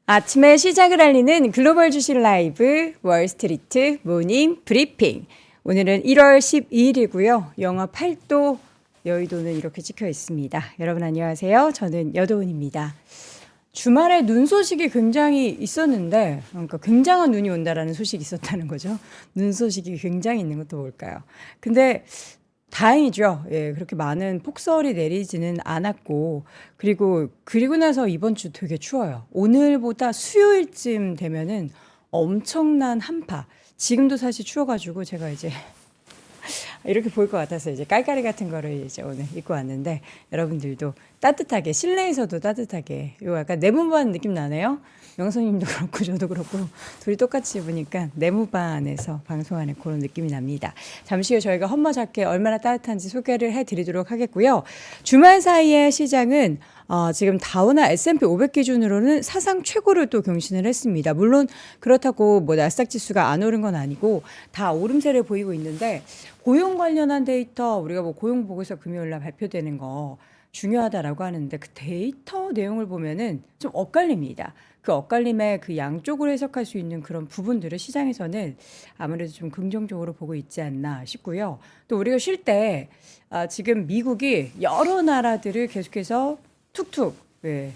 아침에 시작을 알리는 글로벌 주식 라이브 월스트리트 모닝 브리핑. 오늘은 1월 12일이고요. 영하 8도, 여의도는 이렇게 찍혀 있습니다. 여러분 안녕하세요. 저는 여도은입니다. 주말에 눈 소식이 굉장히 있었는데, 그러니까 굉장한 눈이 온다라는 소식이 있었다는 거죠. 눈 소식이 굉장히 있는 것도 뭘까요? 근데 다행이죠. 예, 그렇게 많은 폭설이 내리지는 않았고, 그리고 나서 이번 주 되게 추워요. 오늘보다 수요일쯤 되면은 엄청난 한파. 지금도 사실 추워가지고 제가 이제 이렇게 보일 것 같아서 이제 깔깔이 같은 거를 이제 오늘 입고 왔는데, 여러분들도 따뜻하게, 실내에서도 따뜻하게, 요 약간 내무반 느낌 나네요. 영선님도 그렇고 저도 그렇고 둘이 똑같이 입으니까 내무반에서 방송하는 그런 느낌이 납니다. 잠시 후에 저희가 헛머잡게 얼마나 따뜻한지 소개를 해드리도록 하겠고요. 주말 사이에 시장은 지금 다우나 S&P 500 기준으로는 사상 최고를 또 경신을 했습니다. 물론 그렇다고 뭐 나스닥 지수가 안 오른 건 아니고 다 오름세를 보이고 있는데, 고용 관련한 데이터, 우리가 뭐 고용 보고서 금요일 날 발표되는 거 중요하다라고 하는데, 그 데이터 내용을 보면은 좀 엇갈립니다. 그 엇갈림의 그 양쪽으로 해석할 수 있는 그런 부분들을 시장에서는 아무래도 좀 긍정적으로 보고 있지 않나 싶고요. 또 우리가 쉴 때 지금 미국이 여러 나라들을 계속해서 툭툭,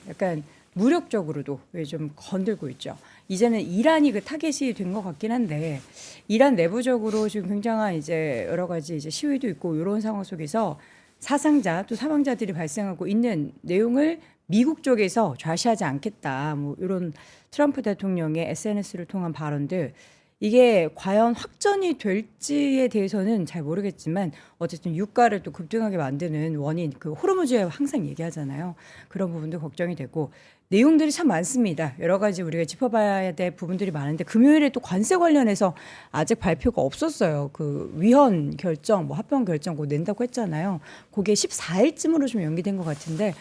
약간 무력적으로도 좀 건들고 있죠. 이제는 이란이 그 타겟이 된 것 같긴 한데, 이란 내부적으로 지금 굉장한 이제 여러 가지 이제 시위도 있고 이런 상황 속에서 사상자 또 사망자들이 발생하고 있는 내용을 미국 쪽에서 좌시하지 않겠다, 뭐 이런 트럼프 대통령의 SNS를 통한 발언들, 이게 과연 확전이 될지에 대해서는 잘 모르겠지만 어쨌든 유가를 또 급등하게 만드는 원인, 그 호르무즈 항상 얘기하잖아요. 그런 부분도 걱정이 되고, 내용들이 참 많습니다. 여러 가지 우리가 짚어봐야 될 부분들이 많은데, 금요일에 또 관세 관련해서 아직 발표가 없었어요. 그 위헌 결정, 뭐 합병 결정 뭐 낸다고 했잖아요. 그게 14일쯤으로 좀 연기된 것 같은데,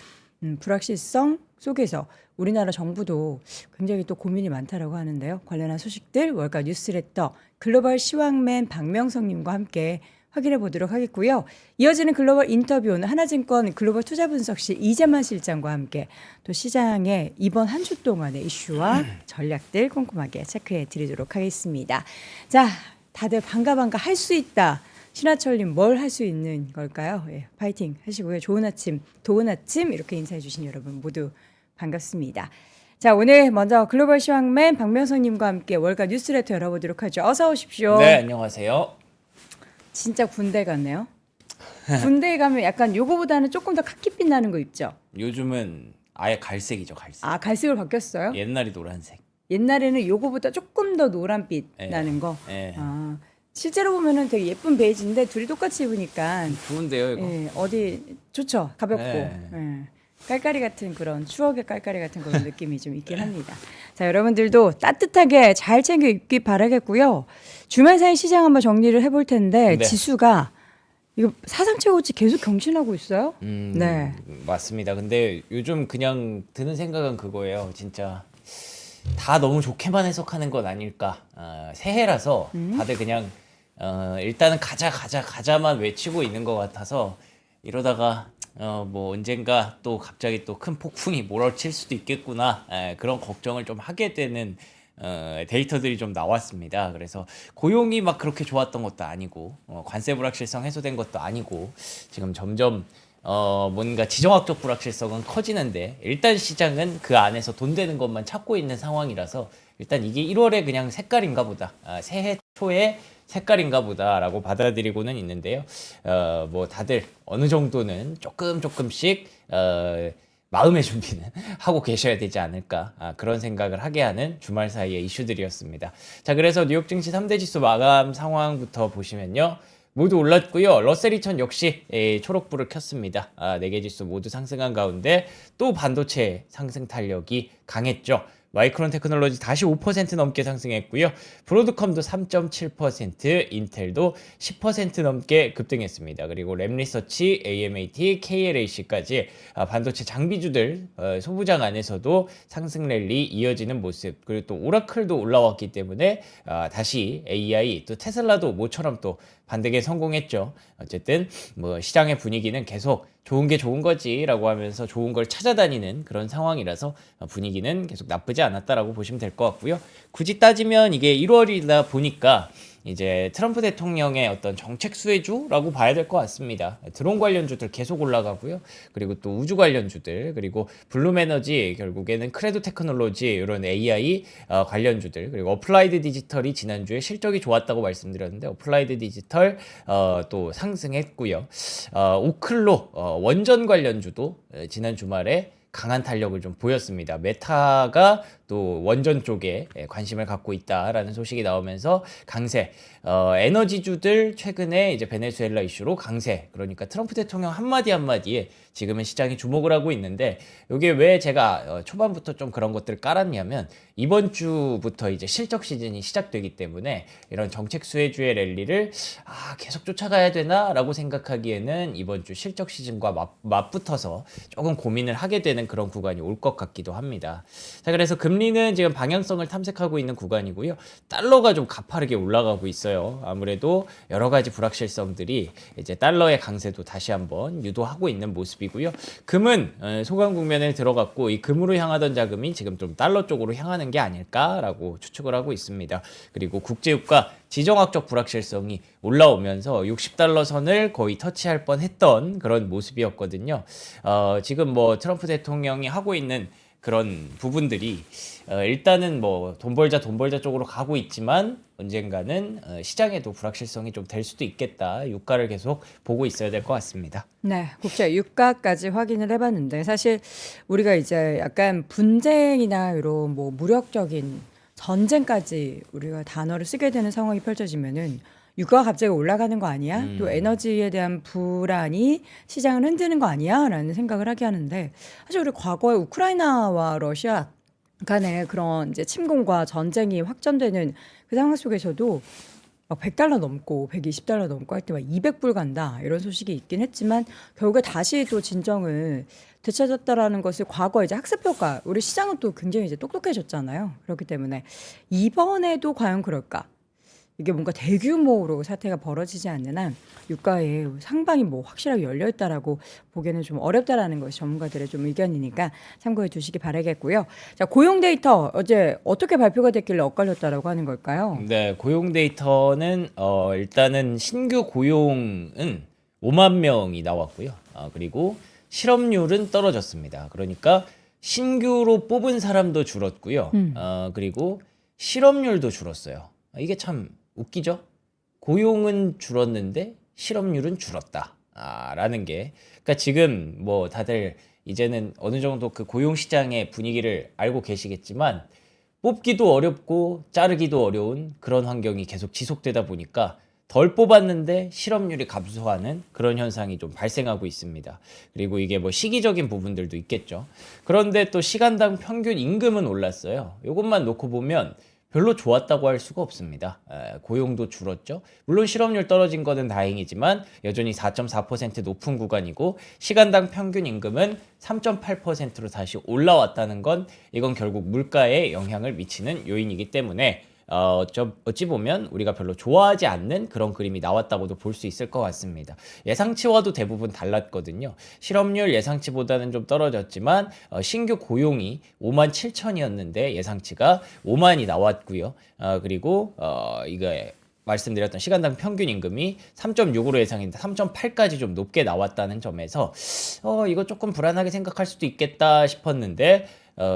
불확실성 속에서 우리나라 정부도 굉장히 또 고민이 많다라고 하는데요. 관련한 소식들 월가 뉴스레터 글로벌 시황맨 박명성님과 함께 확인해 보도록 하겠고요. 이어지는 글로벌 인터뷰는 하나증권 글로벌 투자분석실 이재만 실장과 함께 또 시장의 이번 한 주 동안의 이슈와 전략들 꼼꼼하게 체크해 드리도록 하겠습니다. 자, 다들 반가 할 수 있다. 신하철님 뭘 할 수 있는 걸까요? 예, 파이팅 하시고요. 좋은 아침, 도운 아침 이렇게 인사해 주신 여러분 모두 반갑습니다. 자, 오늘 먼저 글로벌 시황맨 박명선님과 함께 월가 뉴스레터 열어보도록 하죠. 어서 오십시오. 네, 안녕하세요. 진짜 군대 같네요. 군대에 가면 약간 요거보다는 조금 더 카키빛 나는 거 입죠? 요즘은 아예 갈색이죠, 갈색. 아, 갈색으로 바뀌었어요? 옛날이 노란색. 옛날에는 요거보다 조금 더 노란빛 예. 나는 거. 예. 아, 실제로 보면은 되게 예쁜 베이지인데 둘이 똑같이 입으니까 좋은데요, 이거? 예, 어디 좋죠. 가볍고. 네. 예. 깔깔이 같은 그런 추억의 깔깔이 같은 그런 느낌이 좀 있긴 합니다. 자, 여러분들도 따뜻하게 잘 챙겨 입기 바라겠고요. 주말 사이 시장 한번 정리를 해볼 텐데, 네. 지수가 이거 사상 최고치 계속 경신하고 있어요. 네. 맞습니다. 근데 요즘 그냥 드는 생각은 그거예요. 진짜 다 너무 좋게만 해석하는 건 아닐까. 새해라서 다들 그냥 일단은 가자만 외치고 있는 것 같아서, 이러다가 뭐 언젠가 또 갑자기 또 큰 폭풍이 몰아칠 수도 있겠구나, 그런 걱정을 좀 하게 되는 데이터들이 좀 나왔습니다. 그래서 고용이 막 그렇게 좋았던 것도 아니고, 관세 불확실성 해소된 것도 아니고, 지금 점점 뭔가 지정학적 불확실성은 커지는데, 일단 시장은 그 안에서 돈 되는 것만 찾고 있는 상황이라서, 일단 이게 1월에 그냥 색깔인가 보다, 새해 초에 색깔인가 보다라고 받아들이고는 있는데요. 뭐 다들 어느 정도는 조금씩 마음의 준비는 하고 계셔야 되지 않을까, 그런 생각을 하게 하는 주말 사이의 이슈들이었습니다. 자, 그래서 뉴욕 증시 3대 지수 마감 상황부터 보시면요, 모두 올랐고요. 러셀 2000 역시 초록불을 켰습니다. 4개 지수 모두 상승한 가운데 또 반도체 상승 탄력이 강했죠. 마이크론 테크놀로지 다시 5% 넘게 상승했고요. 브로드컴도 3.7%, 인텔도 10% 넘게 급등했습니다. 그리고 램리서치, AMAT, KLAC까지 반도체 장비주들 소부장 안에서도 상승 랠리 이어지는 모습. 그리고 또 오라클도 올라왔기 때문에 다시 AI, 또 테슬라도 모처럼 또 반등에 성공했죠. 어쨌든 뭐 시장의 분위기는 계속 좋은 게 좋은 거지라고 하면서 좋은 걸 찾아다니는 그런 상황이라서 분위기는 계속 나쁘지 않았다라고 보시면 될 것 같고요. 굳이 따지면 이게 1월이다 보니까 이제 트럼프 대통령의 어떤 정책 수혜주라고 봐야 될 것 같습니다. 드론 관련주들 계속 올라가고요. 그리고 또 우주 관련주들, 그리고 블룸에너지, 결국에는 크레도 테크놀로지, 이런 AI 관련주들, 그리고 어플라이드 디지털이 지난주에 실적이 좋았다고 말씀드렸는데 어플라이드 디지털 또 상승했고요. 오클로 원전 관련주도 지난 주말에 강한 탄력을 좀 보였습니다. 메타가 또 원전 쪽에 관심을 갖고 있다라는 소식이 나오면서 강세, 에너지주들 최근에 이제 베네수엘라 이슈로 강세, 그러니까 트럼프 대통령 한마디 한마디에 지금은 시장이 주목을 하고 있는데, 이게 왜 제가 초반부터 좀 그런 것들을 깔았냐면 이번 주부터 이제 실적 시즌이 시작되기 때문에 이런 정책 수혜주의 랠리를 계속 쫓아가야 되나라고 생각하기에는 이번 주 실적 시즌과 맞붙어서 조금 고민을 하게 되는 그런 구간이 올 것 같기도 합니다. 자, 그래서 금리는 지금 방향성을 탐색하고 있는 구간이고요. 달러가 좀 가파르게 올라가고 있어요. 아무래도 여러 가지 불확실성들이 이제 달러의 강세도 다시 한번 유도하고 있는 모습이고요. 금은 소강 국면에 들어갔고 이 금으로 향하던 자금이 지금 좀 달러 쪽으로 향하는 게 아닐까라고 추측을 하고 있습니다. 그리고 국제유가 지정학적 불확실성이 올라오면서 60달러 선을 거의 터치할 뻔했던 그런 모습이었거든요. 지금 뭐 트럼프 대통령이 하고 있는 그런 부분들이 일단은 뭐 돈 벌자 쪽으로 가고 있지만 언젠가는 시장에도 불확실성이 좀 될 수도 있겠다. 유가를 계속 보고 있어야 될 것 같습니다. 네, 국제 유가까지 확인을 해봤는데 사실 우리가 이제 약간 분쟁이나 이런 뭐 무력적인 전쟁까지 우리가 단어를 쓰게 되는 상황이 펼쳐지면은 유가가 갑자기 올라가는 거 아니야? 또 에너지에 대한 불안이 시장을 흔드는 거 아니야? 라는 생각을 하게 하는데 사실 우리 과거에 우크라이나와 러시아 간의 그런 이제 침공과 전쟁이 확전되는 그 상황 속에서도 막 100달러 넘고 120달러 넘고 할 때 막 200불 간다 이런 소식이 있긴 했지만 결국에 다시 또 진정을 되찾았다라는 것을 과거 이제 학습 효과, 우리 시장은 또 굉장히 이제 똑똑해졌잖아요. 그렇기 때문에 이번에도 과연 그럴까? 이게 뭔가 대규모로 사태가 벌어지지 않는 한 유가의 상방이 뭐 확실하게 열려 있다라고 보기에는 좀 어렵다라는 것이 전문가들의 좀 의견이니까 참고해 두시기 바라겠고요. 자, 고용 데이터 어제 어떻게 발표가 됐길래 엇갈렸다라고 하는 걸까요? 네, 고용 데이터는 일단은 신규 고용은 5만 명이 나왔고요. 그리고 실업률은 떨어졌습니다. 그러니까 신규로 뽑은 사람도 줄었고요. 그리고 실업률도 줄었어요. 이게 참 웃기죠? 고용은 줄었는데 실업률은 줄었다. 라는 게. 그러니까 지금 뭐 다들 이제는 어느 정도 그 고용 시장의 분위기를 알고 계시겠지만 뽑기도 어렵고 자르기도 어려운 그런 환경이 계속 지속되다 보니까 덜 뽑았는데 실업률이 감소하는 그런 현상이 좀 발생하고 있습니다. 그리고 이게 뭐 시기적인 부분들도 있겠죠. 그런데 또 시간당 평균 임금은 올랐어요. 이것만 놓고 보면 별로 좋았다고 할 수가 없습니다. 고용도 줄었죠. 물론 실업률 떨어진 거는 다행이지만 여전히 4.4% 높은 구간이고 시간당 평균 임금은 3.8%로 다시 올라왔다는 건 이건 결국 물가에 영향을 미치는 요인이기 때문에 어찌 보면 우리가 별로 좋아하지 않는 그런 그림이 나왔다고도 볼 수 있을 것 같습니다. 예상치와도 대부분 달랐거든요. 실업률 예상치보다는 좀 떨어졌지만 신규 고용이 5만 7천이었는데 예상치가 5만이 나왔고요. 그리고 이거 말씀드렸던 시간당 평균 임금이 3.6으로 예상했는데 3.8까지 좀 높게 나왔다는 점에서 이거 조금 불안하게 생각할 수도 있겠다 싶었는데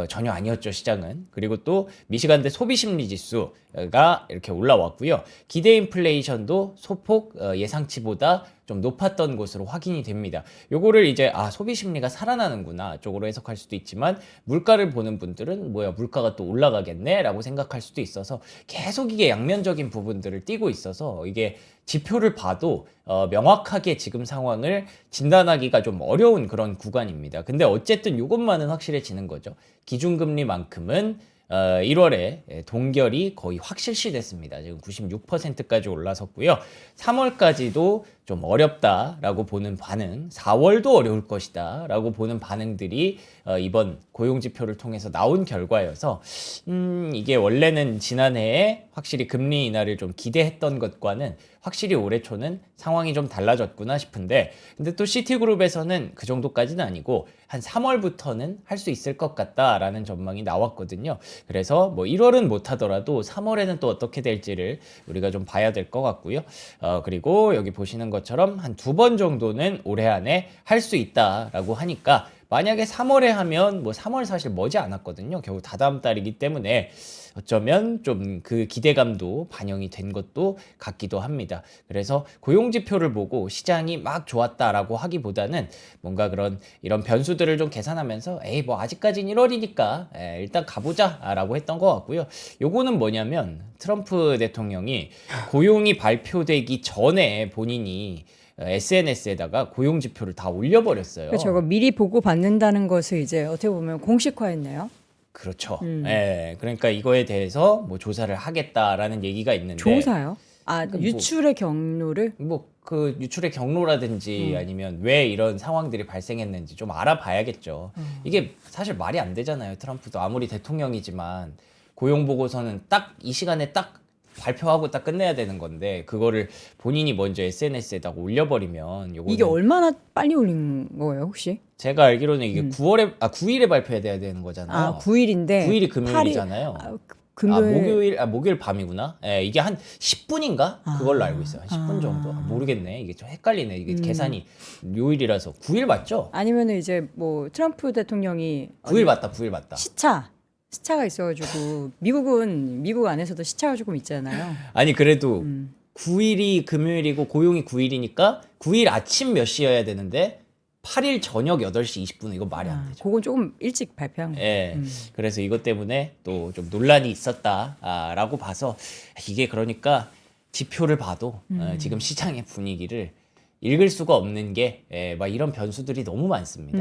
전혀 아니었죠, 시장은. 그리고 또 미시간대 소비심리 지수가 이렇게 올라왔고요. 기대 인플레이션도 소폭 예상치보다 좀 높았던 것으로 확인이 됩니다. 요거를 이제 소비심리가 살아나는구나 쪽으로 해석할 수도 있지만 물가를 보는 분들은 뭐야 물가가 또 올라가겠네 라고 생각할 수도 있어서 계속 이게 양면적인 부분들을 띠고 있어서 이게 지표를 봐도 명확하게 지금 상황을 진단하기가 좀 어려운 그런 구간입니다. 근데 어쨌든 이것만은 확실해지는 거죠. 기준금리만큼은 1월에 동결이 거의 확실시됐습니다. 지금 96%까지 올라섰고요. 3월까지도 좀 어렵다라고 보는 반응, 4월도 어려울 것이다 라고 보는 반응들이 이번 고용지표를 통해서 나온 결과여서 이게 원래는 지난해에 확실히 금리 인하를 좀 기대했던 것과는 확실히 올해 초는 상황이 좀 달라졌구나 싶은데, 근데 또 시티그룹에서는 그 정도까지는 아니고 한 3월부터는 할 수 있을 것 같다라는 전망이 나왔거든요. 그래서 뭐 1월은 못하더라도 3월에는 또 어떻게 될지를 우리가 좀 봐야 될 것 같고요. 그리고 여기 보시는 것처럼 한 2번 정도는 올해 안에 할 수 있다라고 하니까, 만약에 3월에 하면 뭐 3월 사실 머지 않았거든요. 겨우 다다음 달이기 때문에 어쩌면 좀 그 기대감도 반영이 된 것도 같기도 합니다. 그래서 고용 지표를 보고 시장이 막 좋았다라고 하기보다는 뭔가 이런 변수들을 좀 계산하면서 에이 뭐 아직까진 1월이니까 일단 가보자라고 했던 것 같고요. 요거는 뭐냐면 트럼프 대통령이 고용이 발표되기 전에 본인이 SNS에다가 고용 지표를 다 올려버렸어요. 그러니까 저거 미리 보고 받는다는 것을 이제 어떻게 보면 공식화했네요. 그렇죠. 예, 그러니까 이거에 대해서 뭐 조사를 하겠다라는 얘기가 있는데, 조사요? 아, 뭐- 유출의 경로를? 뭐 그 유출의 경로라든지 아니면 왜 이런 상황들이 발생했는지 좀 알아봐야겠죠. 이게 사실 말이 안 되잖아요. 트럼프도 아무리 대통령이지만 고용 보고서는 딱 이 시간에 딱 발표하고 딱 끝내야 되는 건데, 그거를 본인이 먼저 SNS에다가 올려버리면 요거는 이게 얼마나 빨리 올린 거예요, 혹시? 제가 알기로는 이게 9일에 발표해야 되는 거잖아요. 아, 9일인데 9일이 금요일이잖아요. 금요일 목요일 밤이구나. 예, 이게 한 10분인가? 그걸로 알고 있어요. 한 10분 정도? 모르겠네. 이게 좀 헷갈리네. 이게 계산이 요일이라서. 9일 맞죠? 아니면은 이제 뭐 트럼프 대통령이 9일 맞다. 9일 맞다. 시차가 있어가지고 미국 안에서도 시차가 조금 있잖아요. 아니, 그래도 9일이 금요일이고 고용이 9일이니까 9일 아침 몇 시여야 되는데 8일 저녁 8시 20분, 이거 말이 안 되죠. 그건 조금 일찍 발표한 거예요. 예. 그래서 이것 때문에 또 좀 논란이 있었다라고 봐서, 이게 그러니까 지표를 봐도 지금 시장의 분위기를 읽을 수가 없는 게 막 이런 변수들이 너무 많습니다.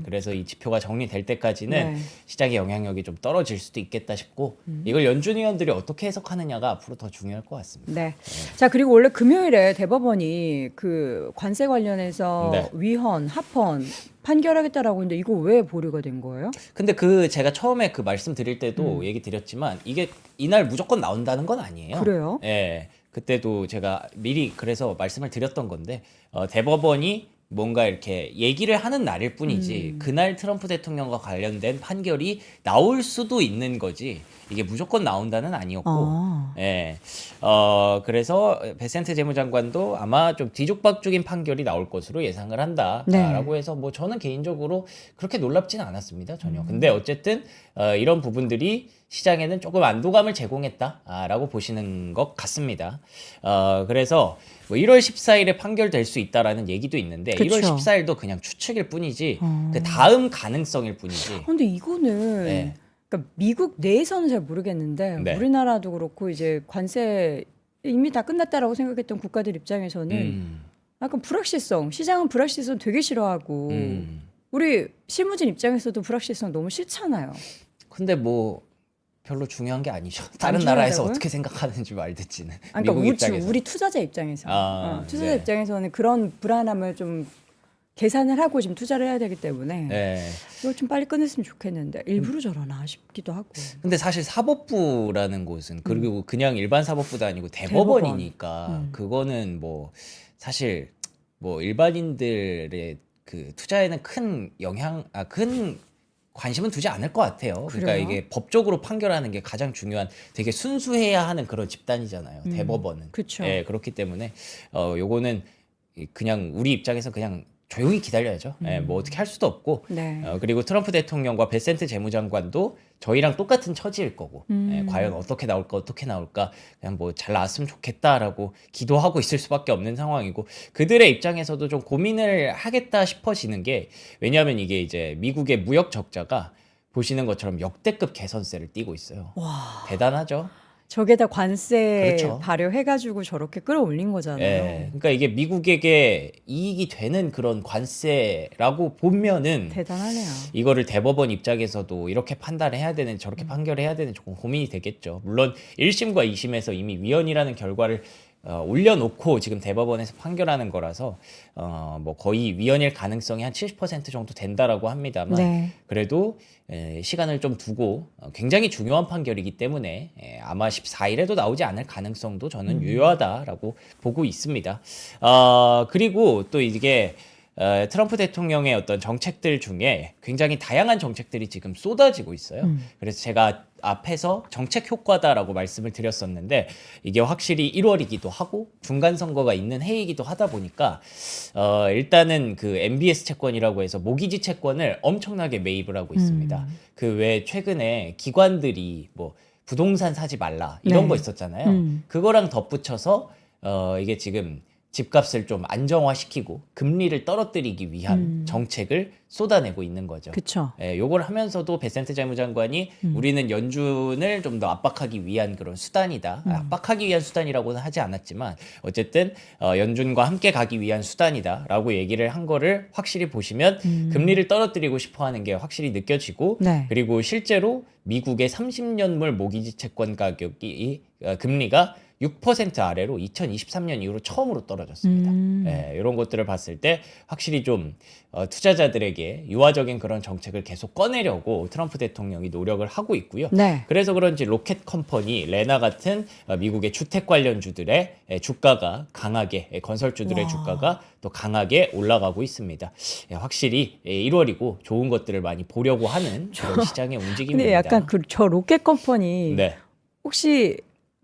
그래서 이 지표가 정리될 때까지는 네. 시장의 영향력이 좀 떨어질 수도 있겠다 싶고, 이걸 연준 위원들이 어떻게 해석하느냐가 앞으로 더 중요할 것 같습니다. 네. 자, 그리고 원래 금요일에 대법원이 그 관세 관련해서 네. 위헌, 합헌 판결하겠다라고 했는데 이거 왜 보류가 된 거예요? 근데 제가 처음에 그 말씀 드릴 때도 얘기 드렸지만, 이게 이날 무조건 나온다는 건 아니에요. 그래요? 예. 그때도 제가 미리 그래서 말씀을 드렸던 건데, 대법원이 뭔가 이렇게 얘기를 하는 날일 뿐이지, 그날 트럼프 대통령과 관련된 판결이 나올 수도 있는 거지, 이게 무조건 나온다는 아니었고, 예. 그래서 베센트 재무장관도 아마 좀 뒤죽박죽인 판결이 나올 것으로 예상을 한다라고 네. 해서, 뭐 저는 개인적으로 그렇게 놀랍지는 않았습니다, 전혀. 근데 어쨌든 이런 부분들이 시장에는 조금 안도감을 제공했다라고 보시는 것 같습니다. 그래서 뭐 1월 14일에 판결될 수 있다라는 얘기도 있는데, 그쵸. 1월 14일도 그냥 추측일 뿐이지, 그 다음 가능성일 뿐이지. 근데 이거는 네. 그러니까 미국 내에서는 잘 모르겠는데 네. 우리나라도 그렇고 이제 관세 이미 다 끝났다라고 생각했던 국가들 입장에서는 음, 약간 불확실성, 시장은 불확실성 되게 싫어하고 우리 실무진 입장에서도 불확실성 너무 싫잖아요. 근데 뭐 별로 중요한 게 아니죠. 다른 중요하다고요? 나라에서 어떻게 생각하는지 말듣지는. 아, 그러니까 미국 입장에서. 우리 투자자 입장에서 투자자 네. 입장에서는 그런 불안함을 좀 계산을 하고 지금 투자를 해야 되기 때문에 네. 이걸 좀 빨리 끝냈으면 좋겠는데 일부러 저러나 싶기도 하고. 근데 사실 사법부라는 곳은, 그리고 그냥 일반 사법부도 아니고 대법원이니까 그거는 뭐 사실 뭐 일반인들의 그 투자에는 큰 관심은 두지 않을 것 같아요. 그러니까 그래요? 이게 법적으로 판결하는 게 가장 중요한, 되게 순수해야 하는 그런 집단이잖아요. 대법원은. 그쵸. 예, 그렇기 때문에 요거는 그냥 우리 입장에서 그냥 조용히 기다려야죠. 예, 뭐 어떻게 할 수도 없고. 네. 그리고 트럼프 대통령과 베센트 재무장관도 저희랑 똑같은 처지일 거고, 과연 어떻게 나올까 그냥 뭐 잘 나왔으면 좋겠다라고 기도하고 있을 수밖에 없는 상황이고, 그들의 입장에서도 좀 고민을 하겠다 싶어지는 게, 왜냐하면 이게 이제 미국의 무역 적자가 보시는 것처럼 역대급 개선세를 띄고 있어요. 와, 대단하죠. 저게다 관세 그렇죠. 발효해가지고 저렇게 끌어올린 거잖아요. 예, 그러니까 이게 미국에게 이익이 되는 그런 관세라고 보면은, 대단하네요. 이거를 대법원 입장에서도 이렇게 판단해야 되는, 저렇게 판결해야 되는 조금 고민이 되겠죠. 물론 1심과 2심에서 이미 위헌이라는 결과를 올려놓고 지금 대법원에서 판결하는 거라서 뭐 거의 위헌일 가능성이 한 70% 정도 된다라고 합니다만 네. 그래도 시간을 좀 두고 굉장히 중요한 판결이기 때문에 아마 14일에도 나오지 않을 가능성도 저는 유효하다라고 보고 있습니다. 그리고 또 이게 트럼프 대통령의 어떤 정책들 중에 굉장히 다양한 정책들이 지금 쏟아지고 있어요. 그래서 제가 앞에서 정책 효과다라고 말씀을 드렸었는데 이게 확실히 1월이기도 하고 중간 선거가 있는 해이기도 하다 보니까 일단은 그 MBS 채권이라고 해서 모기지 채권을 엄청나게 매입을 하고 있습니다. 그 외 최근에 기관들이 뭐 부동산 사지 말라 이런 네. 거 있었잖아요. 그거랑 덧붙여서 이게 지금 집값을 좀 안정화시키고 금리를 떨어뜨리기 위한 정책을 쏟아내고 있는 거죠. 그쵸. 요걸 하면서도 베센트 재무장관이 우리는 연준을 좀 더 압박하기 위한 그런 수단이다. 압박하기 위한 수단이라고는 하지 않았지만 어쨌든 연준과 함께 가기 위한 수단이다라고 얘기를 한 거를 확실히 보시면 금리를 떨어뜨리고 싶어하는 게 확실히 느껴지고 네. 그리고 실제로 미국의 30년물 모기지 채권 가격이 금리가 6% 아래로 2023년 이후로 처음으로 떨어졌습니다. 이런 것들을 봤을 때 확실히 좀 투자자들에게 유화적인 그런 정책을 계속 꺼내려고 트럼프 대통령이 노력을 하고 있고요. 네. 그래서 그런지 로켓 컴퍼니, 레나 같은 미국의 주택 관련주들의 주가가 강하게 건설주들의 주가가 또 강하게 올라가고 있습니다. 확실히 1월이고 좋은 것들을 많이 보려고 하는 그런 시장의 움직임입니다. 근데 약간 저 로켓 컴퍼니 네. 혹시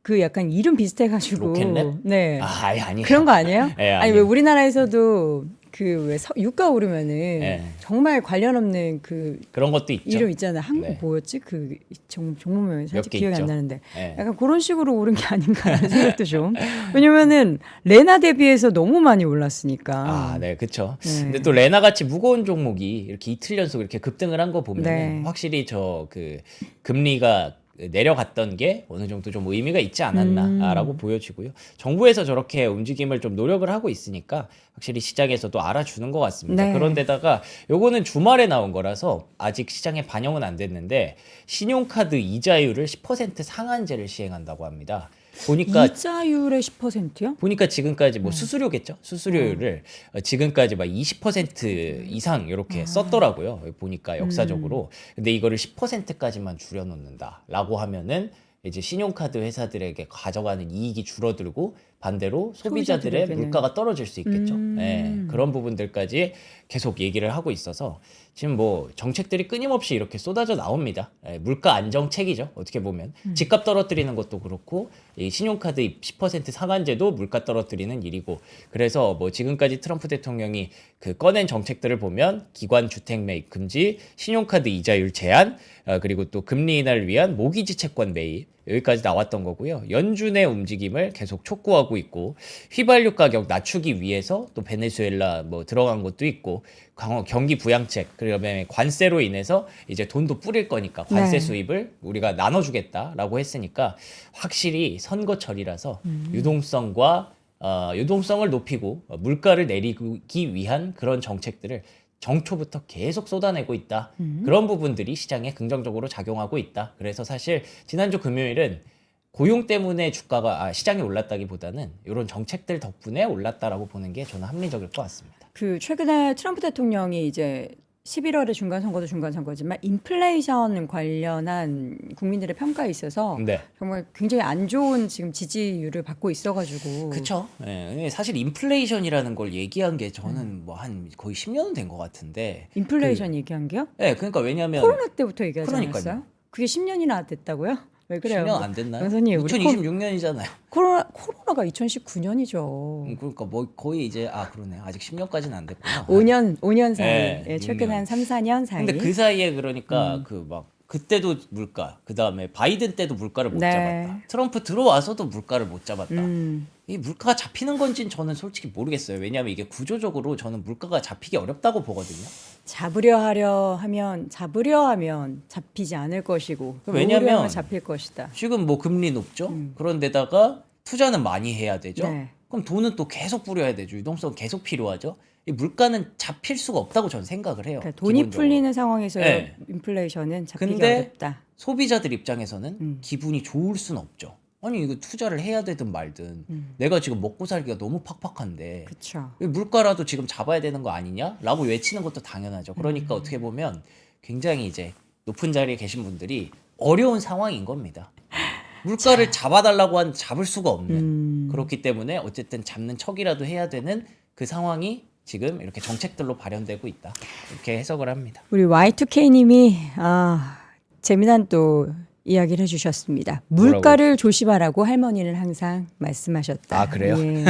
그 약간 이름 비슷해가지고 로켓넷? 네. 아니. 그런 거 아니에요? 네, 아니 왜 우리나라에서도 그 왜 유가 오르면은 네. 정말 관련 없는 그 그런 것도 있죠. 이름 있잖아요. 한국 네. 뭐였지? 그 종목명이 몇 살짝 개 기억이 있죠. 안 나는데 네. 약간 그런 식으로 오른 게 아닌가라는 생각도 좀. 왜냐면은 레나 대비해서 너무 많이 올랐으니까. 네, 그쵸. 네. 근데 또 레나 같이 무거운 종목이 이렇게 이틀 연속 이렇게 급등을 한 거 보면 네. 확실히 저 그 금리가 내려갔던 게 어느 정도 좀 의미가 있지 않았나라고 보여지고요. 정부에서 저렇게 움직임을 좀 노력을 하고 있으니까 확실히 시장에서도 알아주는 것 같습니다. 네. 그런데다가 요거는 주말에 나온 거라서 아직 시장에 반영은 안 됐는데 신용카드 이자율을 10% 상한제를 시행한다고 합니다. 보니까 이자율의 10%요? 보니까 지금까지 뭐 수수료겠죠? 수수료율을 지금까지 막 20% 이상 이렇게 썼더라고요. 보니까 역사적으로. 근데 이거를 10%까지만 줄여놓는다라고 하면은 이제 신용카드 회사들에게 가져가는 이익이 줄어들고 반대로 소비자들의 소비자들에게는. 물가가 떨어질 수 있겠죠. 그런 부분들까지 계속 얘기를 하고 있어서 지금 뭐 정책들이 끊임없이 이렇게 쏟아져 나옵니다. 물가 안정책이죠. 어떻게 보면 집값 떨어뜨리는 것도 그렇고 이 신용카드 10% 상한제도 물가 떨어뜨리는 일이고 그래서 뭐 지금까지 트럼프 대통령이 그 꺼낸 정책들을 보면 기관 주택 매입 금지, 신용카드 이자율 제한, 그리고 또 금리 인하를 위한 모기지 채권 매입 여기까지 나왔던 거고요. 연준의 움직임을 계속 촉구하고 있고 휘발유 가격 낮추기 위해서 또 베네수엘라 뭐 들어간 것도 있고 경기 부양책 그다음에 관세로 인해서 이제 돈도 뿌릴 거니까 관세 네. 수입을 우리가 나눠주겠다라고 했으니까 확실히 선거철이라서 유동성을 높이고 물가를 내리기 위한 그런 정책들을 정초부터 계속 쏟아내고 있다. 그런 부분들이 시장에 긍정적으로 작용하고 있다. 그래서 사실 지난주 금요일은 고용 때문에 주가가 시장이 올랐다기보다는 이런 정책들 덕분에 올랐다라고 보는 게 저는 합리적일 것 같습니다. 그 최근에 트럼프 대통령이 이제 11월에 중간선거도 중간선거지만 인플레이션 관련한 국민들의 평가에 있어서 네. 정말 굉장히 안 좋은 지금 지지율을 받고 있어가지고 그쵸. 예, 사실 인플레이션이라는 걸 얘기한 게 저는 뭐 한 거의 10년은 된 것 같은데. 인플레이션 얘기한 게요? 예, 그러니까 왜냐면 코로나 때부터 얘기하지 그러니까요. 않았어요? 그게 10년이나 됐다고요? 왜 그래요? 10년 안 됐나요? 선생님, 우리 2026년이잖아요. 코로나가 2019년이죠. 그러니까 뭐 거의 이제 그러네. 아직 10년까지는 안 됐구나. 5년 사이. 예, 최근 6년. 한 3, 4년 사이. 근데 그 사이에 그러니까 그 막 그때도 물가, 그 다음에 바이든 때도 물가를 못 네. 잡았다. 트럼프 들어와서도 물가를 못 잡았다. 음. 이 물가가 잡히는 건지는 저는 솔직히 모르겠어요. 왜냐하면 이게 구조적으로 저는 물가가 잡히기 어렵다고 보거든요. 잡으려 하면 잡히지 않을 것이고 왜냐면 놓으려 하면 잡힐 것이다. 지금 뭐 금리 높죠. 그런데다가 투자는 많이 해야 되죠. 네. 그럼 돈은 또 계속 뿌려야 되죠. 유동성 계속 필요하죠. 이 물가는 잡힐 수가 없다고 저는 생각을 해요. 그러니까 돈이 기본적으로. 풀리는 상황에서 네. 인플레이션은 잡히기 근데 어렵다. 소비자들 입장에서는 기분이 좋을 순 없죠. 아니 이거 투자를 해야 되든 말든 내가 지금 먹고 살기가 너무 팍팍한데 그렇죠. 물가라도 지금 잡아야 되는 거 아니냐라고 외치는 것도 당연하죠. 그러니까 어떻게 보면 굉장히 이제 높은 자리에 계신 분들이 어려운 상황인 겁니다. 물가를 잡아달라고 하는 잡을 수가 없는 그렇기 때문에 어쨌든 잡는 척이라도 해야 되는 그 상황이 지금 이렇게 정책들로 발현되고 있다. 이렇게 해석을 합니다. 우리 Y2K님이 재미난 또 이야기를 해주셨습니다. 물가를 조심하라고 할머니는 항상 말씀하셨다. 아 그래요? 예.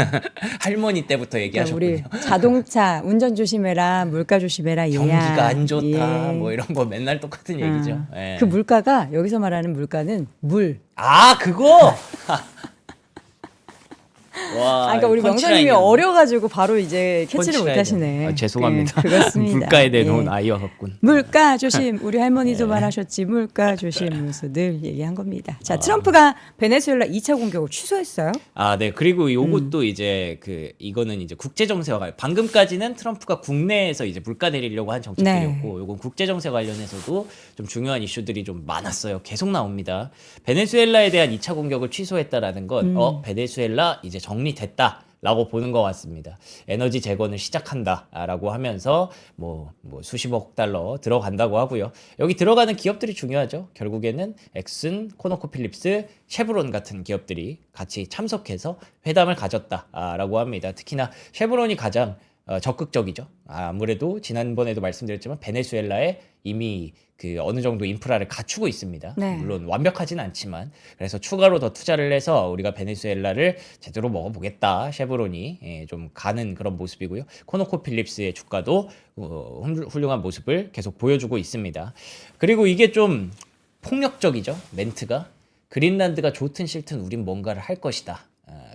할머니 때부터 그러니까 얘기하셨군요. 우리 자동차 운전 조심해라, 물가 조심해라. 얘야. 경기가 안 좋다 예. 뭐 이런 거 맨날 똑같은 얘기죠. 예. 그 물가가 여기서 말하는 물가는 물. 아 그거. 와, 그러니까 우리 명사님이 펀치라인이었네. 어려가지고 바로 이제 캐치를 펀치라인이었네. 못하시네. 아, 죄송합니다. 네, 그렇습니다. 물가에 내놓은 예. 아이였군. 물가 조심. 우리 할머니도 예. 말하셨지. 물가 조심으로서 늘 얘기한 겁니다. 아. 자, 트럼프가 베네수엘라 2차 공격을 취소했어요. 아, 네. 그리고 요것도 이제 이거는 이제 국제 정세와 방금까지는 트럼프가 국내에서 이제 물가 내리려고 한 정책들이었고 요건 국제 정세 관련해서도 좀 중요한 이슈들이 좀 많았어요. 계속 나옵니다. 베네수엘라에 대한 2차 공격을 취소했다라는 건 베네수엘라 이제 정리됐다라고 보는 것 같습니다. 에너지 재건을 시작한다라고 하면서 뭐 수십억 달러 들어간다고 하고요. 여기 들어가는 기업들이 중요하죠. 결국에는 엑슨, 코노코필립스, 쉐브론 같은 기업들이 같이 참석해서 회담을 가졌다라고 합니다. 특히나 쉐브론이 가장 적극적이죠. 아무래도 지난번에도 말씀드렸지만 베네수엘라에 이미 그 어느 정도 인프라를 갖추고 있습니다. 네. 물론 완벽하진 않지만 그래서 추가로 더 투자를 해서 우리가 베네수엘라를 제대로 먹어보겠다. 쉐브론이 좀 가는 그런 모습이고요. 코노코필립스의 주가도 훌륭한 모습을 계속 보여주고 있습니다. 그리고 이게 좀 폭력적이죠. 멘트가 그린란드가 좋든 싫든 우린 뭔가를 할 것이다.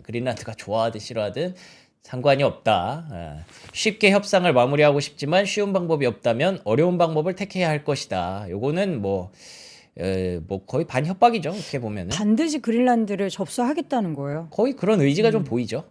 그린란드가 좋아하든 싫어하든 상관이 없다. 쉽게 협상을 마무리하고 싶지만 쉬운 방법이 없다면 어려운 방법을 택해야 할 것이다. 요거는 뭐 거의 반협박이죠. 어떻게 보면은. 반드시 그린란드를 접수하겠다는 거예요. 거의 그런 의지가 좀 보이죠.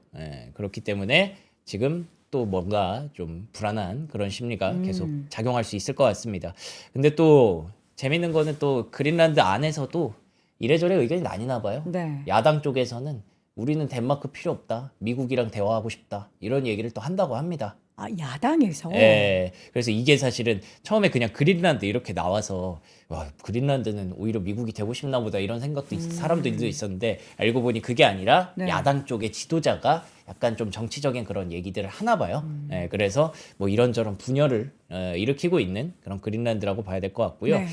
그렇기 때문에 지금 또 뭔가 좀 불안한 그런 심리가 계속 작용할 수 있을 것 같습니다. 근데 또 재밌는 거는 또 그린란드 안에서도 이래저래 의견이 나뉘나 봐요. 네. 야당 쪽에서는 우리는 덴마크 필요 없다. 미국이랑 대화하고 싶다. 이런 얘기를 또 한다고 합니다. 아, 야당에서. 예. 그래서 이게 사실은 처음에 그냥 그린란드 이렇게 나와서 와, 그린란드는 오히려 미국이 되고 싶나 보다 이런 생각도 사람들도 있었는데 알고 보니 그게 아니라 네. 야당 쪽의 지도자가 약간 좀 정치적인 그런 얘기들을 하나 봐요. 예, 그래서 뭐 이런저런 분열을 일으키고 있는 그런 그린란드라고 봐야 될 것 같고요. 네.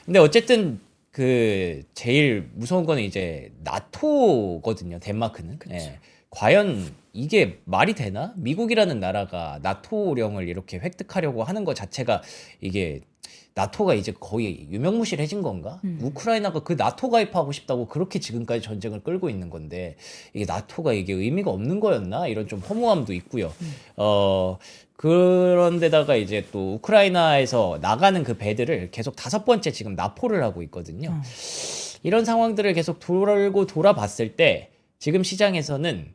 근데 어쨌든 그 제일 무서운 거는 이제 나토거든요. 덴마크는. 예. 과연 이게 말이 되나? 미국이라는 나라가 나토령을 이렇게 획득하려고 하는 것 자체가 이게 나토가 이제 거의 유명무실해진 건가? 우크라이나가 그 나토 가입하고 싶다고 그렇게 지금까지 전쟁을 끌고 있는 건데 이게 나토가 이게 의미가 없는 거였나? 이런 좀 허무함도 있고요. 그런데다가 이제 또 우크라이나에서 나가는 그 배들을 계속 5번째 지금 납포를 하고 있거든요. 이런 상황들을 계속 돌고 돌아봤을 때 지금 시장에서는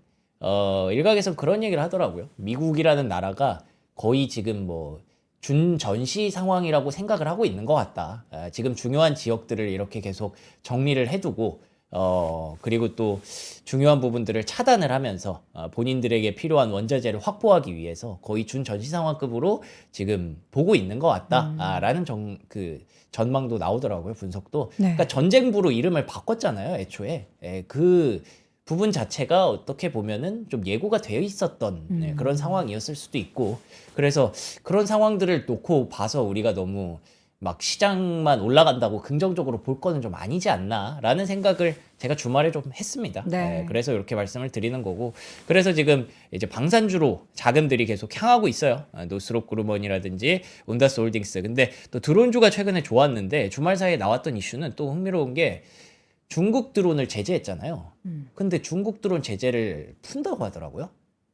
일각에서 그런 얘기를 하더라고요. 미국이라는 나라가 거의 지금 뭐 준전시 상황이라고 생각을 하고 있는 것 같다. 지금 중요한 지역들을 이렇게 계속 정리를 해두고 그리고 또 중요한 부분들을 차단을 하면서 본인들에게 필요한 원자재를 확보하기 위해서 거의 준전시 상황급으로 지금 보고 있는 것 같다라는 전망도 나오더라고요. 분석도. 네. 그러니까 전쟁부로 이름을 바꿨잖아요. 애초에. 그 부분 자체가 어떻게 보면은 좀 예고가 되어 있었던 그런 상황이었을 수도 있고 그래서 그런 상황들을 놓고 봐서 우리가 너무 막 시장만 올라간다고 긍정적으로 볼 거는 좀 아니지 않나라는 생각을 제가 주말에 좀 했습니다. 네. 그래서 이렇게 말씀을 드리는 거고 그래서 지금 이제 방산주로 자금들이 계속 향하고 있어요. 노스롭 그루먼이라든지 온다스 홀딩스. 근데 또 드론주가 최근에 좋았는데 주말 사이에 나왔던 이슈는 또 흥미로운 게 중국 드론을 제재했잖아요. 근데 중국 드론 제재를 푼다고 하더라고요.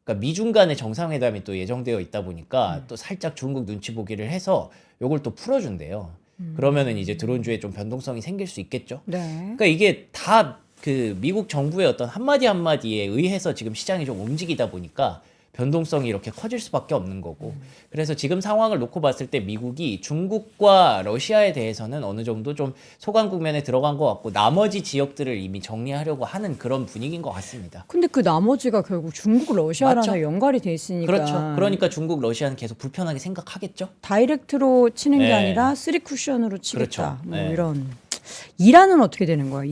그러니까 미중 간의 정상회담이 또 예정되어 있다 보니까 또 살짝 중국 눈치 보기를 해서 요걸 또 풀어준대요. 그러면은 이제 드론주에 좀 변동성이 생길 수 있겠죠. 네. 그러니까 이게 다 그 미국 정부의 어떤 한마디 한마디에 의해서 지금 시장이 좀 움직이다 보니까 변동성이 이렇게 커질 수밖에 없는 거고. 그래서 지금 상황을 놓고 봤을 때 미국이 중국과 러시아에 대해서는 어느 정도 좀 소강 국면에 들어간 것 같고 나머지 지역들을 이미 정리하려고 하는 그런 분위기인 것 같습니다. 근데 그 나머지가 결국 중국, 러시아랑 맞죠? 다 연관이 돼 있으니까. 그렇죠. 그러니까 중국, 러시아는 계속 불편하게 생각하겠죠. 다이렉트로 치는 게 네. 아니라 쓰리 쿠션으로 치겠다. 그렇죠. 뭐 네. 이런. 이란은 어떻게 되는 거예요?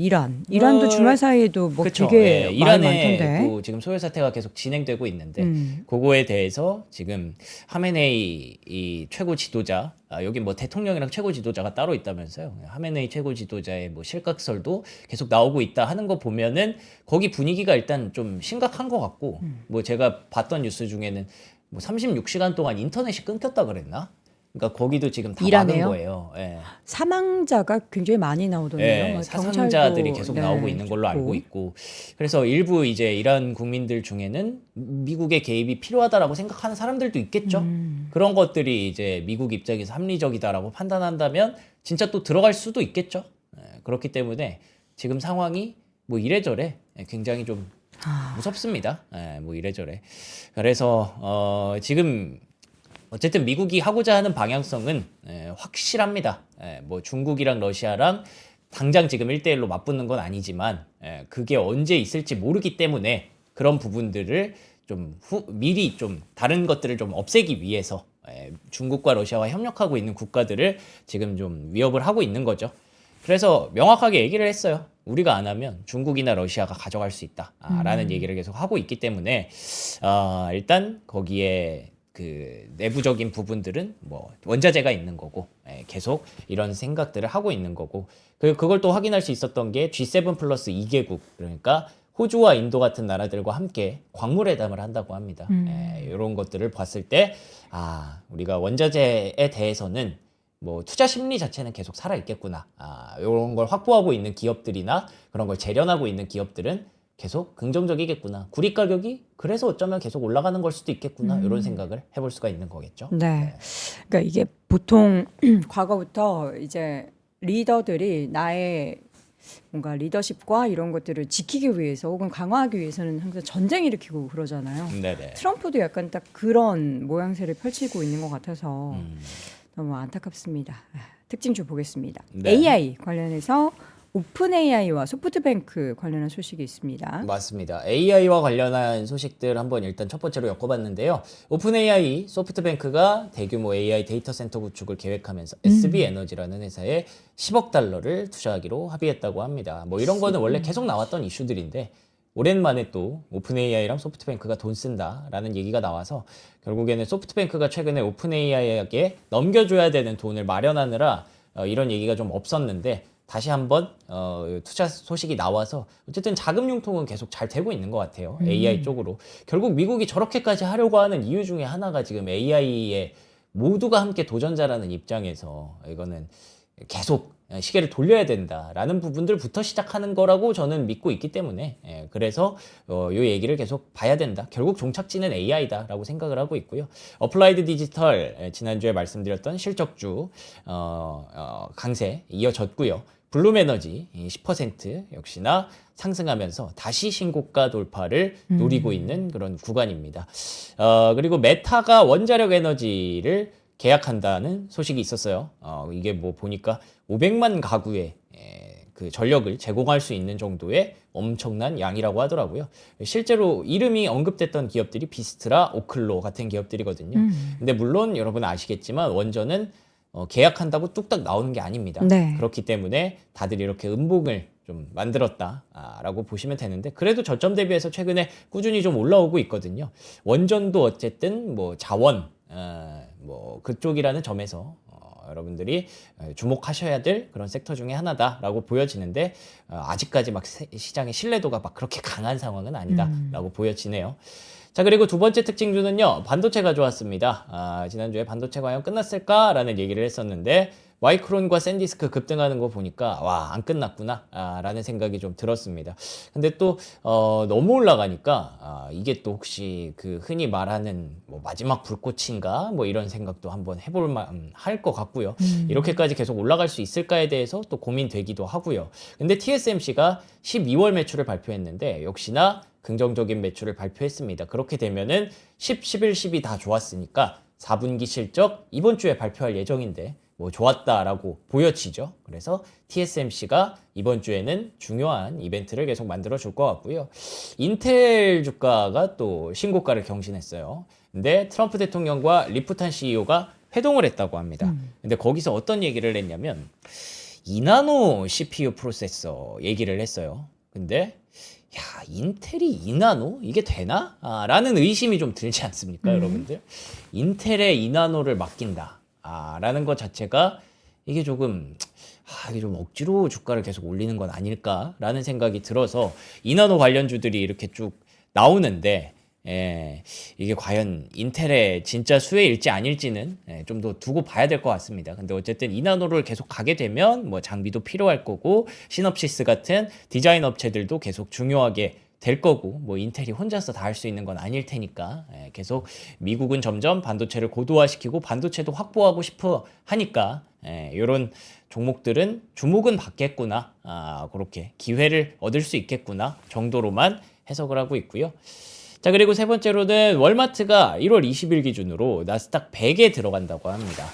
이란도 주말 사이에도 뭐 그쵸. 되게 예, 말이 이란에 많던데. 그 지금 소요 사태가 계속 진행되고 있는데 그거에 대해서 지금 하메네이 이 최고 지도자 여기 뭐 대통령이랑 최고 지도자가 따로 있다면서요. 하메네이 최고 지도자의 뭐 실각설도 계속 나오고 있다 하는 거 보면은 거기 분위기가 일단 좀 심각한 것 같고 뭐 제가 봤던 뉴스 중에는 뭐 36시간 동안 인터넷이 끊겼다 그랬나? 그러니까 거기도 지금 다 이란에요? 막은 거예요. 예. 사망자가 굉장히 많이 나오던데요. 예, 막 사상자들이 경찰도, 계속 네, 나오고 있는 걸로 알고 죽고. 있고 그래서 일부 이제 이란 국민들 중에는 미국의 개입이 필요하다라고 생각하는 사람들도 있겠죠. 그런 것들이 이제 미국 입장에서 합리적이다라고 판단한다면 진짜 또 들어갈 수도 있겠죠. 예, 그렇기 때문에 지금 상황이 뭐 이래저래 굉장히 좀 무섭습니다. 예, 뭐 이래저래. 그래서 지금 어쨌든 미국이 하고자 하는 방향성은 확실합니다. 뭐 중국이랑 러시아랑 당장 지금 1대1로 맞붙는 건 아니지만 그게 언제 있을지 모르기 때문에 그런 부분들을 좀 미리 좀 다른 것들을 좀 없애기 위해서 중국과 러시아와 협력하고 있는 국가들을 지금 좀 위협을 하고 있는 거죠. 그래서 명확하게 얘기를 했어요. 우리가 안 하면 중국이나 러시아가 가져갈 수 있다라는 얘기를 계속 하고 있기 때문에 일단 거기에 그 내부적인 부분들은 뭐 원자재가 있는 거고 계속 이런 생각들을 하고 있는 거고 그걸 또 확인할 수 있었던 게 G7 플러스 2개국 그러니까 호주와 인도 같은 나라들과 함께 광물회담을 한다고 합니다. 이런 것들을 봤을 때 우리가 원자재에 대해서는 뭐 투자 심리 자체는 계속 살아 있겠구나. 이런 걸 확보하고 있는 기업들이나 그런 걸 재련하고 있는 기업들은 계속 긍정적이겠구나. 구리 가격이 그래서 어쩌면 계속 올라가는 걸 수도 있겠구나. 이런 생각을 해볼 수가 있는 거겠죠. 네. 그러니까 이게 보통 과거부터 이제 리더들이 나의 뭔가 리더십과 이런 것들을 지키기 위해서 혹은 강화하기 위해서는 항상 전쟁 일으키고 그러잖아요. 네네. 트럼프도 약간 딱 그런 모양새를 펼치고 있는 것 같아서 너무 안타깝습니다. 특징주 보겠습니다. 네. AI 관련해서 오픈 AI와 소프트뱅크 관련한 소식이 있습니다. 맞습니다. AI와 관련한 소식들 한번 일단 첫 번째로 엮어봤는데요. 오픈 AI, 소프트뱅크가 대규모 AI 데이터 센터 구축을 계획하면서 SB 에너지라는 회사에 10억 달러를 투자하기로 합의했다고 합니다. 뭐 이런 거는 원래 계속 나왔던 이슈들인데 오랜만에 또 오픈 AI랑 소프트뱅크가 돈 쓴다라는 얘기가 나와서 결국에는 소프트뱅크가 최근에 오픈 AI에게 넘겨줘야 되는 돈을 마련하느라 이런 얘기가 좀 없었는데 다시 한번 투자 소식이 나와서 어쨌든 자금 융통은 계속 잘 되고 있는 것 같아요. AI 쪽으로. 결국 미국이 저렇게까지 하려고 하는 이유 중에 하나가 지금 AI에 모두가 함께 도전자라는 입장에서 이거는 계속 시계를 돌려야 된다라는 부분들부터 시작하는 거라고 저는 믿고 있기 때문에 그래서 이 얘기를 계속 봐야 된다. 결국 종착지는 AI다라고 생각을 하고 있고요. 어플라이드 디지털 지난주에 말씀드렸던 실적주 강세 이어졌고요. 블룸에너지 10% 역시나 상승하면서 다시 신고가 돌파를 노리고 있는 그런 구간입니다. 그리고 메타가 원자력 에너지를 계약한다는 소식이 있었어요. 이게 뭐 보니까 500만 가구에 그 전력을 제공할 수 있는 정도의 엄청난 양이라고 하더라고요. 실제로 이름이 언급됐던 기업들이 비스트라, 오클로 같은 기업들이거든요. 근데 물론 여러분 아시겠지만 원전은 계약한다고 뚝딱 나오는 게 아닙니다. 네. 그렇기 때문에 다들 이렇게 음봉을 좀 만들었다라고 보시면 되는데 그래도 저점 대비해서 최근에 꾸준히 좀 올라오고 있거든요. 원전도 어쨌든 뭐 자원 뭐 그쪽이라는 점에서 여러분들이 주목하셔야 될 그런 섹터 중에 하나다라고 보여지는데 아직까지 막 시장의 신뢰도가 막 그렇게 강한 상황은 아니다라고 보여지네요. 자, 그리고 두 번째 특징주는요, 반도체 가져왔습니다. 지난주에 반도체 과연 끝났을까라는 얘기를 했었는데, 마이크론과 샌디스크 급등하는 거 보니까, 와, 안 끝났구나, 라는 생각이 좀 들었습니다. 근데 또, 너무 올라가니까, 이게 또 혹시 그 흔히 말하는 뭐 마지막 불꽃인가? 뭐 이런 생각도 한번 해볼 만 할 것 같고요. 이렇게까지 계속 올라갈 수 있을까에 대해서 또 고민되기도 하고요. 근데 TSMC가 12월 매출을 발표했는데, 역시나 긍정적인 매출을 발표했습니다. 그렇게 되면은 10, 11, 12 다 좋았으니까 4분기 실적 이번 주에 발표할 예정인데 뭐 좋았다라고 보여지죠. 그래서 TSMC가 이번 주에는 중요한 이벤트를 계속 만들어 줄 것 같고요. 인텔 주가가 또 신고가를 경신했어요. 근데 트럼프 대통령과 리프탄 CEO가 회동을 했다고 합니다. 근데 거기서 어떤 얘기를 했냐면 2나노 CPU 프로세서 얘기를 했어요. 근데 야, 인텔이 2나노? 이게 되나? 라는 의심이 좀 들지 않습니까, 여러분들? 인텔에 2나노를 맡긴다. 라는 것 자체가 이게 조금 이게 좀 억지로 주가를 계속 올리는 건 아닐까라는 생각이 들어서 2나노 관련주들이 이렇게 쭉 나오는데 이게 과연 인텔의 진짜 수혜일지 아닐지는 좀 더 두고 봐야 될 것 같습니다. 근데 어쨌든 2나노를 계속 가게 되면 뭐 장비도 필요할 거고 시놉시스 같은 디자인 업체들도 계속 중요하게 될 거고 뭐 인텔이 혼자서 다 할 수 있는 건 아닐 테니까 계속 미국은 점점 반도체를 고도화시키고 반도체도 확보하고 싶어 하니까 이런 종목들은 주목은 받겠구나 그렇게 기회를 얻을 수 있겠구나 정도로만 해석을 하고 있고요. 자, 그리고 세 번째로는 월마트가 1월 20일 기준으로 나스닥 100에 들어간다고 합니다.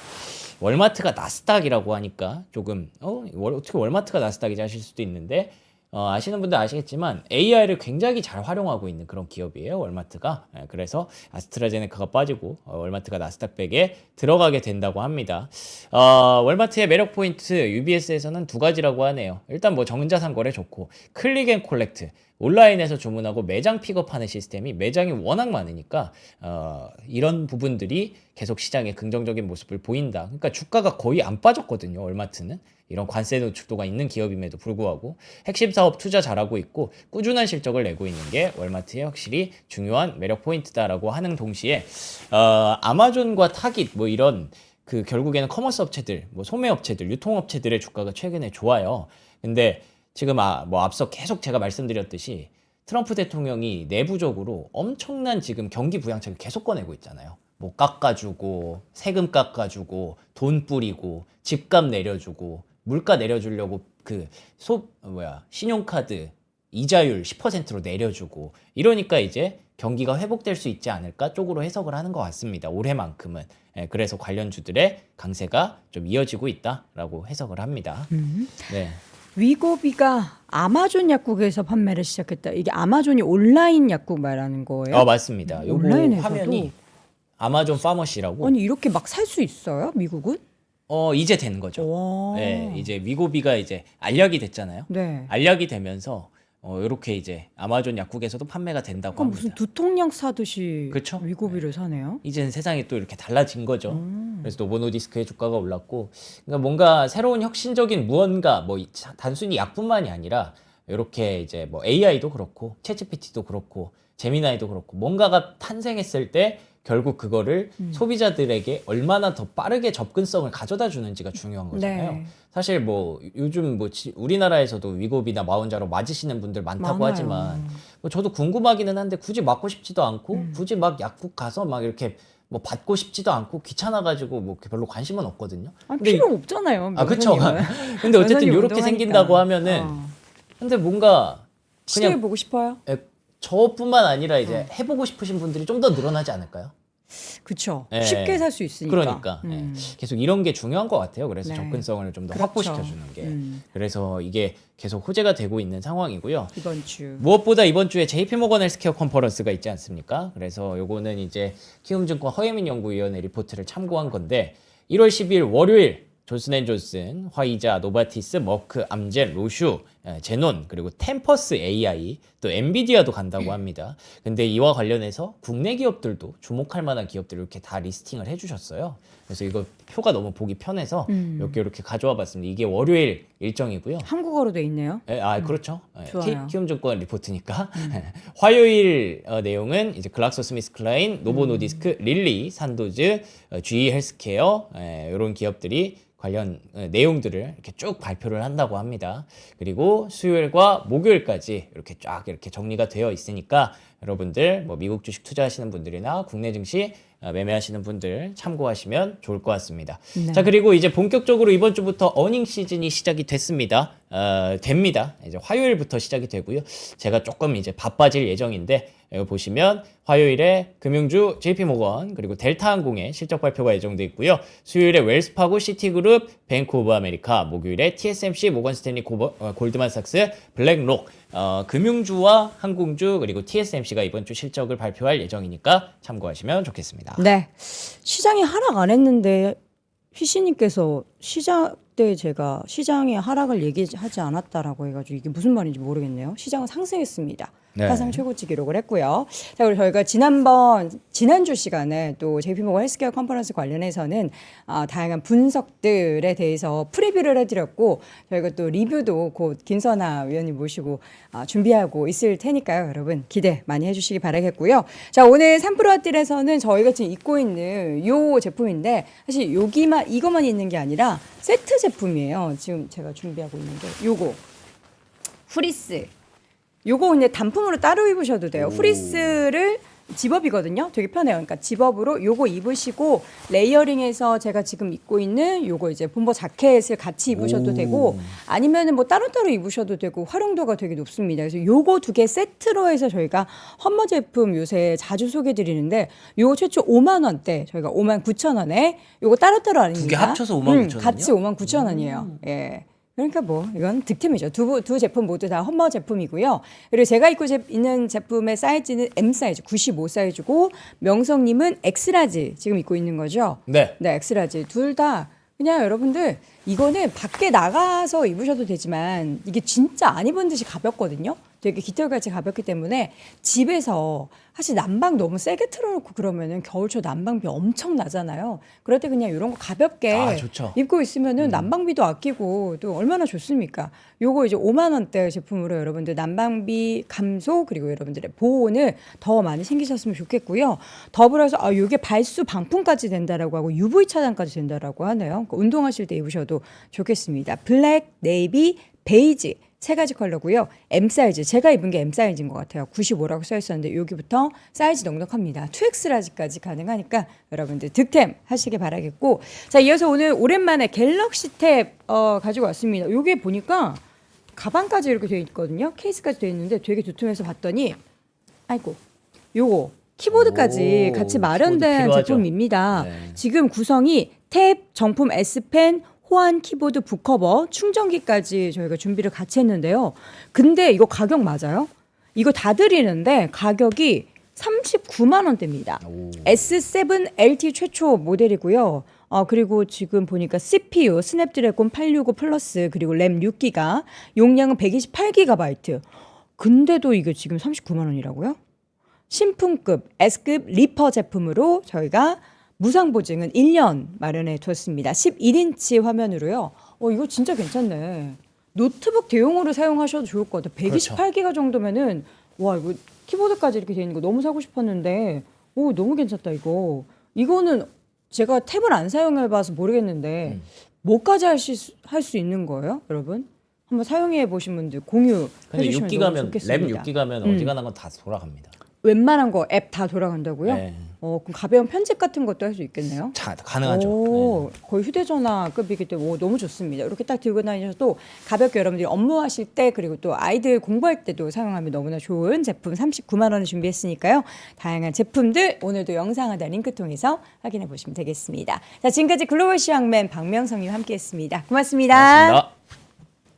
월마트가 나스닥이라고 하니까 조금 어떻게 월마트가 나스닥이지 하실 수도 있는데 아시는 분들 아시겠지만 AI를 굉장히 잘 활용하고 있는 그런 기업이에요, 월마트가. 그래서 아스트라제네카가 빠지고 월마트가 나스닥 100에 들어가게 된다고 합니다. 월마트의 매력 포인트 UBS에서는 두 가지라고 하네요. 일단 뭐 전자상 거래 좋고 클릭 앤 콜렉트 온라인에서 주문하고 매장 픽업하는 시스템이 매장이 워낙 많으니까 이런 부분들이 계속 시장에 긍정적인 모습을 보인다. 그러니까 주가가 거의 안 빠졌거든요, 월마트는. 이런 관세 노출도가 있는 기업임에도 불구하고 핵심 사업 투자 잘하고 있고 꾸준한 실적을 내고 있는 게 월마트의 확실히 중요한 매력 포인트다라고 하는 동시에 아마존과 타깃 뭐 이런 그 결국에는 커머스 업체들, 뭐 소매 업체들, 유통 업체들의 주가가 최근에 좋아요. 근데 지금 뭐 앞서 계속 제가 말씀드렸듯이 트럼프 대통령이 내부적으로 엄청난 지금 경기 부양책을 계속 꺼내고 있잖아요. 뭐 깎아주고 세금 깎아주고 돈 뿌리고 집값 내려주고 물가 내려주려고 신용카드 이자율 10%로 내려주고 이러니까 이제 경기가 회복될 수 있지 않을까 쪽으로 해석을 하는 것 같습니다. 올해만큼은. 그래서 관련주들의 강세가 좀 이어지고 있다라고 해석을 합니다. 네. 위고비가 아마존 약국에서 판매를 시작했다. 이게 아마존이 온라인 약국 말하는 거예요? 맞습니다. 요거 온라인에서도? 화면이 아마존 파머시라고. 아니 이렇게 막 살 수 있어요? 미국은? 이제 된 거죠. 와. 네, 이제 위고비가 이제 알약이 됐잖아요. 네. 알약이 되면서 이렇게 이제 아마존 약국에서도 판매가 된다고 그럼 합니다. 무슨 두통약 사듯이 그쵸? 위고비를 사네요? 이제는 세상이 또 이렇게 달라진 거죠. 그래서 노보노디스크의 주가가 올랐고, 그러니까 뭔가 새로운 혁신적인 무언가, 뭐 단순히 약뿐만이 아니라 이렇게 이제 뭐 AI도 그렇고, 챗GPT도 그렇고, 제미나이도 그렇고, 뭔가가 탄생했을 때 결국 그거를 소비자들에게 얼마나 더 빠르게 접근성을 가져다 주는지가 중요한 거잖아요. 네. 사실 뭐 요즘 뭐 우리나라에서도 위고비나 마원자로 맞으시는 분들 많다고 많아요. 하지만 뭐 저도 궁금하기는 한데 굳이 맞고 싶지도 않고 굳이 막 약국 가서 막 이렇게 뭐 받고 싶지도 않고 귀찮아가지고 뭐 별로 관심은 없거든요. 아니, 근데 필요 없잖아요. 그쵸. 명선님은. 근데 어쨌든 명선님 이렇게 운동하니까. 생긴다고 하면은 근데 뭔가 시도해 그냥 보고 싶어요? 저뿐만 아니라 이제 해보고 싶으신 분들이 좀 더 늘어나지 않을까요? 그쵸. 예. 쉽게 살 수 있으니까. 그러니까 계속 이런 게 중요한 것 같아요. 그래서 네. 접근성을 좀 더 그렇죠. 확보시켜주는 게 그래서 이게 계속 호재가 되고 있는 상황이고요. 이번 주. 무엇보다 이번 주에 JP모건 헬스케어 컨퍼런스가 있지 않습니까? 그래서 요거는 이제 키움증권 허예민 연구위원회 리포트를 참고한 건데 1월 10일 월요일 존슨앤존슨, 화이자, 노바티스, 머크, 암젠, 로슈, 제논, 그리고 템퍼스 AI, 또 엔비디아도 간다고 합니다. 근데 이와 관련해서 국내 기업들도 주목할 만한 기업들을 이렇게 다 리스팅을 해주셨어요. 그래서 이거 표가 너무 보기 편해서 이렇게 가져와 봤습니다. 이게 월요일 일정이고요. 한국어로 돼 있네요. 그렇죠. 좋아요. 키움증권 리포트니까. 화요일 내용은 이제 글락소스미스클라인, 노보노디스크, 릴리, 산도즈, GE 헬스케어 이런 기업들이 관련 내용들을 이렇게 쭉 발표를 한다고 합니다. 그리고 수요일과 목요일까지 이렇게 쫙 이렇게 정리가 되어 있으니까 여러분들 뭐 미국 주식 투자하시는 분들이나 국내 증시 매매하시는 분들 참고하시면 좋을 것 같습니다. 네. 자, 그리고 이제 본격적으로 이번 주부터 어닝 시즌이 시작이 됐습니다. 됩니다. 이제 화요일부터 시작이 되고요. 제가 조금 이제 바빠질 예정인데 여기 보시면 화요일에 금융주 JP모건 그리고 델타항공의 실적 발표가 예정돼 있고요. 수요일에 웰스파고 시티그룹, 뱅크 오브 아메리카, 목요일에 TSMC, 모건스탠리, 골드만삭스, 블랙록 금융주와 항공주 그리고 TSMC가 이번 주 실적을 발표할 예정이니까 참고하시면 좋겠습니다. 네. 시장이 하락 안 했는데 휘씨님께서 시장 때 제가 시장의 하락을 얘기하지 않았다라고 해가지고 이게 무슨 말인지 모르겠네요. 시장은 상승했습니다. 네. 사상 최고치 기록을 했고요. 자, 그리고 저희가 지난주 시간에 또 JP모건 헬스케어 컨퍼런스 관련해서는 다양한 분석들에 대해서 프리뷰를 해드렸고 저희가 또 리뷰도 곧 김선아 위원님 모시고 준비하고 있을 테니까요. 여러분 기대 많이 해주시기 바라겠고요. 자, 오늘 3프로아뜰에서는 저희가 지금 입고 있는 요 제품인데 사실 이거만 있는 게 아니라 세트 제품이에요. 지금 제가 준비하고 있는 게 요거 후리스. 요거 근데 단품으로 따로 입으셔도 돼요. 후리스를 집업이거든요. 되게 편해요. 그러니까 집업으로 요거 입으시고 레이어링해서 제가 지금 입고 있는 요거 이제 본버 자켓을 같이 입으셔도 되고 아니면은 뭐 따로따로 입으셔도 되고 활용도가 되게 높습니다. 그래서 요거 두 개 세트로 해서 저희가 험머 제품 요새 자주 소개해 드리는데 요거 최초 5만 원대 저희가 5만 9천 원에 요거 따로따로 아닙니다. 두 개 합쳐서 5만 9천 원이요? 같이 5만 9천 원이에요. 예. 그러니까 뭐 이건 득템이죠. 두 제품 모두 다 험머 제품이고요. 그리고 제가 입고 있는 제품의 사이즈는 M 사이즈, 95 사이즈고 명성님은 X라지 지금 입고 있는 거죠. 네. 네, X라지 둘 다 그냥 여러분들 이거는 밖에 나가서 입으셔도 되지만 이게 진짜 안 입은 듯이 가볍거든요. 되게 깃털같이 가볍기 때문에 집에서 사실 난방 너무 세게 틀어놓고 그러면은 겨울철 난방비 엄청 나잖아요. 그럴 때 그냥 이런 거 가볍게 좋죠. 입고 있으면은 난방비도 아끼고 또 얼마나 좋습니까? 요거 이제 5만 원대 제품으로 여러분들 난방비 감소 그리고 여러분들의 보온을 더 많이 챙기셨으면 좋겠고요. 더불어서 요게 발수 방풍까지 된다라고 하고 UV 차단까지 된다라고 하네요. 그러니까 운동하실 때 입으셔도 좋겠습니다. 블랙, 네이비, 베이지 세 가지 컬러고요. M 사이즈 제가 입은 게 M 사이즈인 것 같아요. 95라고 써 있었는데 여기부터 사이즈 넉넉합니다. 2X 라지까지 가능하니까 여러분들 득템 하시길 바라겠고 자 이어서 오늘 오랜만에 갤럭시 탭 가지고 왔습니다. 요게 보니까 가방까지 이렇게 되어 있거든요. 케이스까지 되어 있는데 되게 두툼해서 봤더니 아이고 요거 키보드까지 오, 같이 마련된 키보드 필요하죠. 제품입니다. 네. 지금 구성이 탭, 정품 S펜, 호환 키보드 북커버, 충전기까지 저희가 준비를 같이 했는데요. 근데 이거 가격 맞아요? 이거 다 드리는데 가격이 39만 원대입니다. S7 LT 최초 모델이고요. 그리고 지금 보니까 CPU 스냅드래곤 865 플러스 그리고 램 6기가 용량은 128GB. 근데도 이게 지금 39만 원이라고요? 신품급 S급 리퍼 제품으로 저희가 무상 보증은 1년 마련해 뒀습니다. 11인치 화면으로요. 이거 진짜 괜찮네. 노트북 대용으로 사용하셔도 좋을 것 같아요. 128기가 정도면은 와 이거 키보드까지 이렇게 되어 있는 거 너무 사고 싶었는데 너무 괜찮다 이거. 이거는 제가 탭을 안 사용해봐서 모르겠는데 뭐까지 할 수 있는 거예요, 여러분? 한번 사용해 보신 분들 공유해 근데 주시면 6기가면 너무 좋겠습니다. 램 6기가면 어지간한 건 다 돌아갑니다. 웬만한 거 앱 다 돌아간다고요? 네. 그럼 가벼운 편집 같은 것도 할 수 있겠네요. 가능하죠. 오, 거의 휴대전화급이기 때문에 너무 좋습니다. 이렇게 딱 들고 다니셔도 가볍게 여러분들이 업무하실 때 그리고 또 아이들 공부할 때도 사용하면 너무나 좋은 제품 39만 원을 준비했으니까요. 다양한 제품들 오늘도 영상 하단 링크 통해서 확인해 보시면 되겠습니다. 자, 지금까지 글로벌 시황맨 박명성님 함께했습니다. 고맙습니다. 고맙습니다.